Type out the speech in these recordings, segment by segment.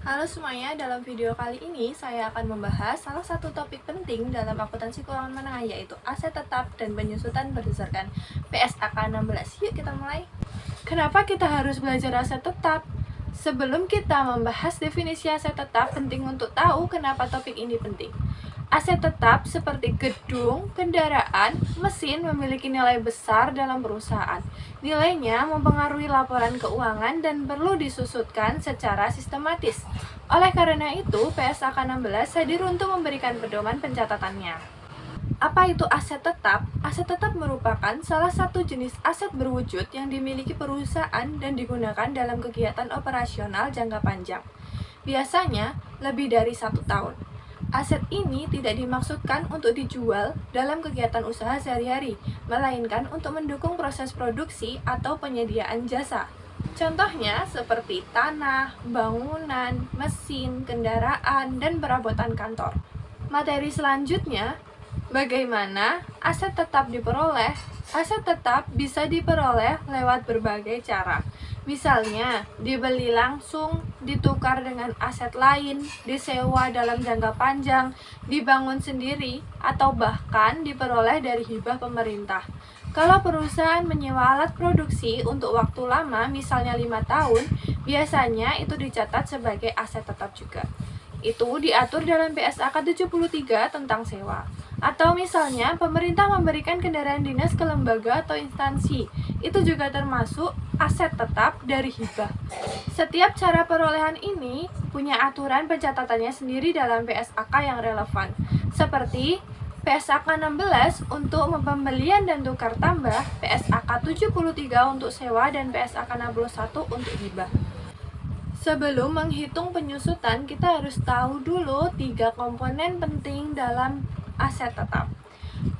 Halo semuanya, dalam video kali ini saya akan membahas salah satu topik penting dalam akuntansi keuangan menengah, yaitu aset tetap dan penyusutan berdasarkan PSAK 16. Yuk kita mulai. Kenapa kita harus belajar aset tetap? Sebelum kita membahas definisi aset tetap, penting untuk tahu kenapa topik ini penting. Aset tetap seperti gedung, kendaraan, mesin memiliki nilai besar dalam perusahaan. Nilainya mempengaruhi laporan keuangan dan perlu disusutkan secara sistematis. Oleh karena itu, PSAK 16 hadir untuk memberikan pedoman pencatatannya. Apa itu aset tetap? Aset tetap merupakan salah satu jenis aset berwujud yang dimiliki perusahaan dan digunakan dalam kegiatan operasional jangka panjang. Biasanya lebih dari 1 tahun. Aset ini tidak dimaksudkan untuk dijual dalam kegiatan usaha sehari-hari, melainkan untuk mendukung proses produksi atau penyediaan jasa. Contohnya seperti tanah, bangunan, mesin, kendaraan, dan perabotan kantor. Materi selanjutnya, bagaimana aset tetap diperoleh? Aset tetap bisa diperoleh lewat berbagai cara. Misalnya, dibeli langsung, ditukar dengan aset lain, disewa dalam jangka panjang, dibangun sendiri, atau bahkan diperoleh dari hibah pemerintah. Kalau perusahaan menyewa alat produksi untuk waktu lama, misalnya 5 tahun, biasanya itu dicatat sebagai aset tetap juga. Itu diatur dalam PSAK 73 tentang sewa. Atau misalnya, pemerintah memberikan kendaraan dinas ke lembaga atau instansi. Itu juga termasuk aset tetap dari hibah. Setiap cara perolehan ini punya aturan pencatatannya sendiri dalam PSAK yang relevan. Seperti PSAK 16 untuk pembelian dan tukar tambah, PSAK 73 untuk sewa, dan PSAK 61 untuk hibah. Sebelum menghitung penyusutan, kita harus tahu dulu 3 komponen penting dalam aset tetap,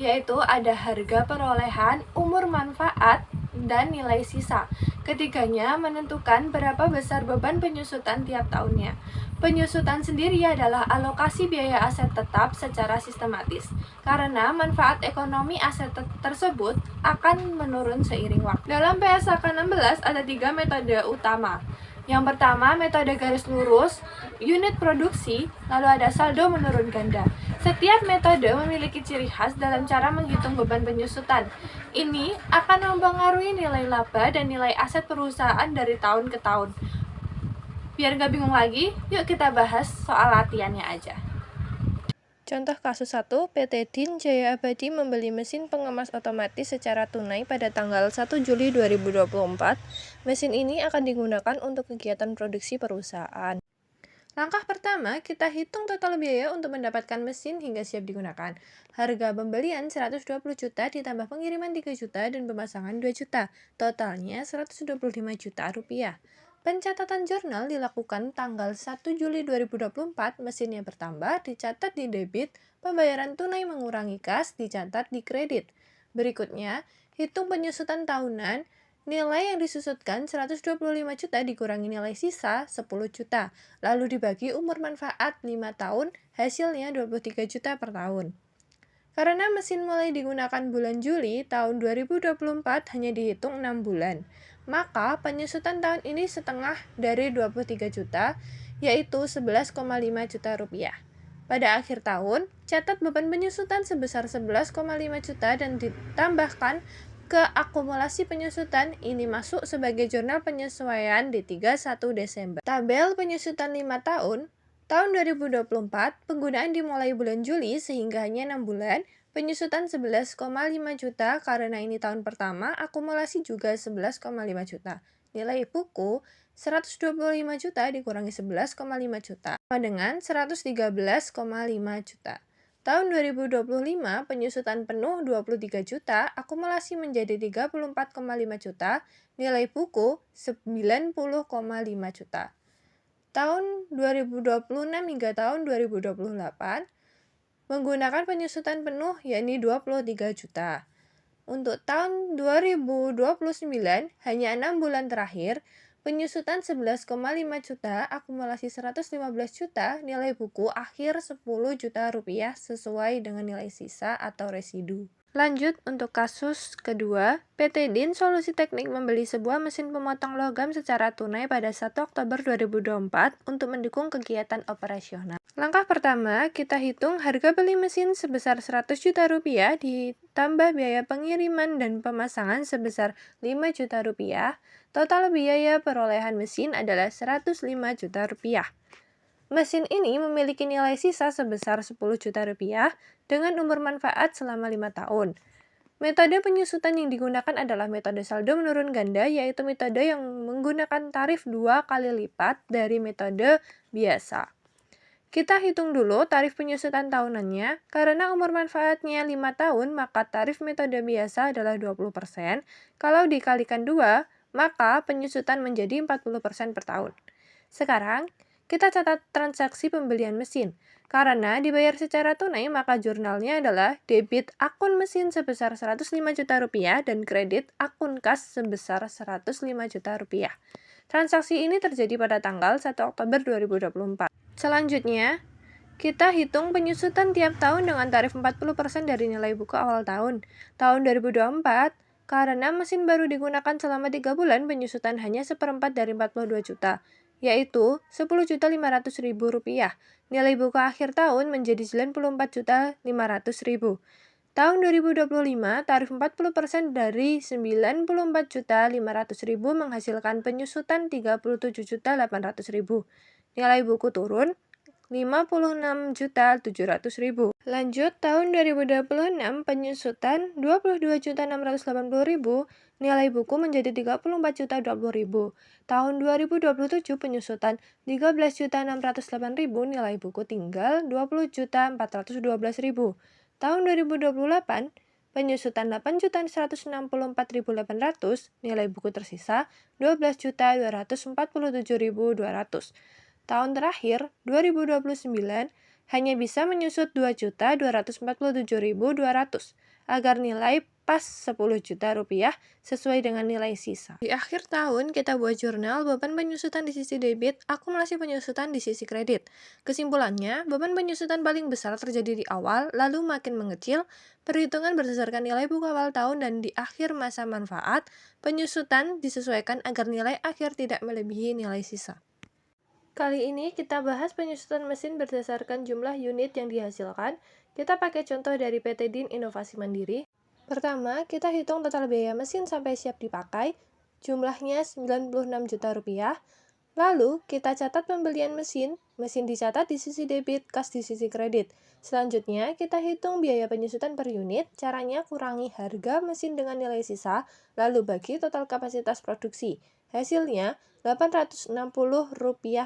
yaitu ada harga perolehan, umur manfaat, dan nilai sisa. Ketiganya menentukan berapa besar beban penyusutan tiap tahunnya. Penyusutan sendiri adalah alokasi biaya aset tetap secara sistematis, karena manfaat ekonomi aset tersebut akan menurun seiring waktu. Dalam PSAK 16 ada 3 metode utama. Yang pertama, metode garis lurus, unit produksi, lalu ada saldo menurun ganda. Setiap metode memiliki ciri khas dalam cara menghitung beban penyusutan. Ini akan mempengaruhi nilai laba dan nilai aset perusahaan dari tahun ke tahun. Biar nggak bingung lagi, yuk kita bahas soal latihannya aja. Contoh kasus 1, PT Din Jaya Abadi membeli mesin pengemas otomatis secara tunai pada tanggal 1 Juli 2024. Mesin ini akan digunakan untuk kegiatan produksi perusahaan. Langkah pertama, kita hitung total biaya untuk mendapatkan mesin hingga siap digunakan. Harga pembelian 120 juta ditambah pengiriman 3 juta dan pemasangan 2 juta. Totalnya 125 juta rupiah. Pencatatan jurnal dilakukan tanggal 1 Juli 2024, mesinnya bertambah, dicatat di debit, pembayaran tunai mengurangi kas, dicatat di kredit. Berikutnya, hitung penyusutan tahunan, nilai yang disusutkan 125 juta dikurangi nilai sisa 10 juta, lalu dibagi umur manfaat 5 tahun, hasilnya 23 juta per tahun. Karena mesin mulai digunakan bulan Juli tahun 2024 hanya dihitung 6 bulan, maka penyusutan tahun ini setengah dari 23 juta, yaitu 11,5 juta rupiah. Pada akhir tahun, catat beban penyusutan sebesar 11,5 juta dan ditambahkan ke akumulasi penyusutan. Ini masuk sebagai jurnal penyesuaian di 31 Desember. Tabel penyusutan 5 tahun. Tahun 2024, penggunaan dimulai bulan Juli sehingga hanya 6 bulan, penyusutan 11,5 juta karena ini tahun pertama, akumulasi juga 11,5 juta. Nilai buku 125 juta dikurangi 11,5 juta, sama dengan 113,5 juta. Tahun 2025, penyusutan penuh 23 juta, akumulasi menjadi 34,5 juta, nilai buku 90,5 juta. Tahun 2026 hingga tahun 2028, menggunakan penyusutan penuh yakni 23 juta. Untuk tahun 2029, hanya 6 bulan terakhir, penyusutan 11,5 juta, akumulasi 115 juta, nilai buku akhir 10 juta rupiah sesuai dengan nilai sisa atau residu. Lanjut untuk kasus kedua, PT DIN Solusi Teknik membeli sebuah mesin pemotong logam secara tunai pada 1 Oktober 2024 untuk mendukung kegiatan operasional. Langkah pertama, kita hitung harga beli mesin sebesar 100 juta rupiah ditambah biaya pengiriman dan pemasangan sebesar 5 juta rupiah. Total biaya perolehan mesin adalah 105 juta rupiah. Mesin ini memiliki nilai sisa sebesar 10 juta rupiah dengan umur manfaat selama 5 tahun. Metode penyusutan yang digunakan adalah metode saldo menurun ganda, yaitu metode yang menggunakan tarif 2 kali lipat dari metode biasa. Kita hitung dulu tarif penyusutan tahunannya. Karena umur manfaatnya 5 tahun, maka tarif metode biasa adalah 20%. Kalau dikalikan 2, maka penyusutan menjadi 40% per tahun. Sekarang, kita catat transaksi pembelian mesin. Karena dibayar secara tunai, maka jurnalnya adalah debit akun mesin sebesar 105 juta rupiah dan kredit akun kas sebesar 105 juta rupiah. Transaksi ini terjadi pada tanggal 1 Oktober 2024. Selanjutnya, kita hitung penyusutan tiap tahun dengan tarif 40% dari nilai buku awal tahun. Tahun 2024, karena mesin baru digunakan selama 3 bulan, penyusutan hanya seperempat dari 42 juta. Yaitu 10.500.000 rupiah. Nilai buku akhir tahun menjadi 94.500.000. Tahun 2025, tarif 40% dari 94.500.000 menghasilkan penyusutan 37.800.000. Nilai buku turun 56.700.000. Lanjut, tahun 2026 penyusutan 22.680.000, nilai buku menjadi 34.020.000. Tahun 2027 penyusutan 13.608.000, nilai buku tinggal 20.412.000. Tahun 2028 penyusutan 8.164.800, nilai buku tersisa 12.247.200. Tahun terakhir, 2029, hanya bisa menyusut 2.247.200 agar nilai pas 10 juta rupiah sesuai dengan nilai sisa. Di akhir tahun, kita buat jurnal beban penyusutan di sisi debit, akumulasi penyusutan di sisi kredit. Kesimpulannya, beban penyusutan paling besar terjadi di awal, lalu makin mengecil. Perhitungan berdasarkan nilai buku awal tahun dan di akhir masa manfaat, penyusutan disesuaikan agar nilai akhir tidak melebihi nilai sisa. Kali ini kita bahas penyusutan mesin berdasarkan jumlah unit yang dihasilkan. Kita pakai contoh dari PT DIN Inovasi Mandiri. Pertama, kita hitung total biaya mesin sampai siap dipakai. Jumlahnya 96 juta rupiah. Lalu, kita catat pembelian mesin. Mesin dicatat di sisi debit, kas di sisi kredit. Selanjutnya, kita hitung biaya penyusutan per unit. Caranya kurangi harga mesin dengan nilai sisa, lalu bagi total kapasitas produksi. Hasilnya, Rp860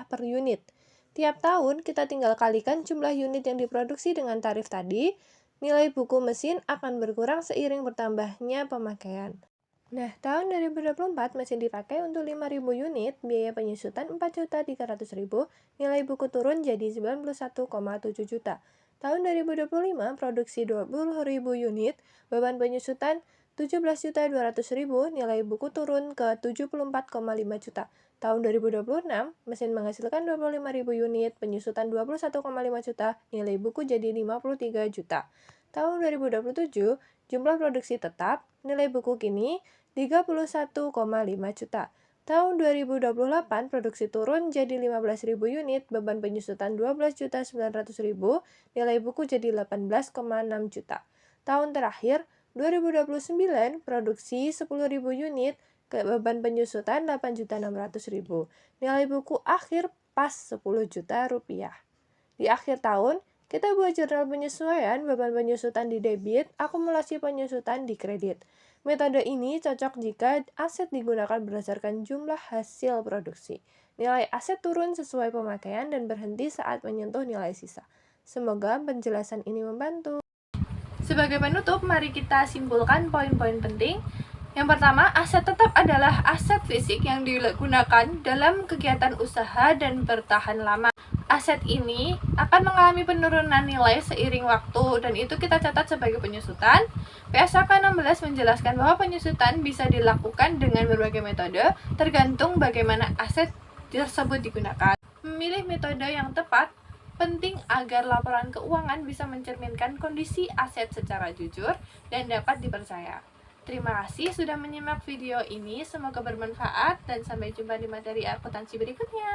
per unit. Tiap tahun, kita tinggal kalikan jumlah unit yang diproduksi dengan tarif tadi. Nilai buku mesin akan berkurang seiring bertambahnya pemakaian. Nah, tahun 2024 mesin dipakai untuk 5.000 unit, biaya penyusutan 4.300.000, nilai buku turun jadi 91,7 juta. Tahun 2025 produksi 20.000 unit, beban penyusutan 17.200.000, nilai buku turun ke 74,5 juta. Tahun 2026, mesin menghasilkan 25.000 unit, penyusutan 21,5 juta, nilai buku jadi 53 juta. Tahun 2027, jumlah produksi tetap, nilai buku kini 31,5 juta. Tahun 2028, produksi turun jadi 15.000 unit, beban penyusutan 12.900.000, nilai buku jadi 18,6 juta. Tahun terakhir, 2029, produksi 10.000 unit, beban penyusutan 8.600.000. Nilai buku akhir pas 10 juta rupiah. Di akhir tahun, kita buat jurnal penyesuaian beban penyusutan di debit, akumulasi penyusutan di kredit. Metode ini cocok jika aset digunakan berdasarkan jumlah hasil produksi. Nilai aset turun sesuai pemakaian dan berhenti saat menyentuh nilai sisa. Semoga penjelasan ini membantu. Sebagai penutup, mari kita simpulkan poin-poin penting. Yang pertama, aset tetap adalah aset fisik yang digunakan dalam kegiatan usaha dan bertahan lama. Aset ini akan mengalami penurunan nilai seiring waktu, dan itu kita catat sebagai penyusutan. PSAK 16 menjelaskan bahwa penyusutan bisa dilakukan dengan berbagai metode, tergantung bagaimana aset tersebut digunakan. Memilih metode yang tepat Penting agar laporan keuangan bisa mencerminkan kondisi aset secara jujur dan dapat dipercaya. Terima kasih sudah menyimak video ini, semoga bermanfaat dan sampai jumpa di materi akuntansi berikutnya.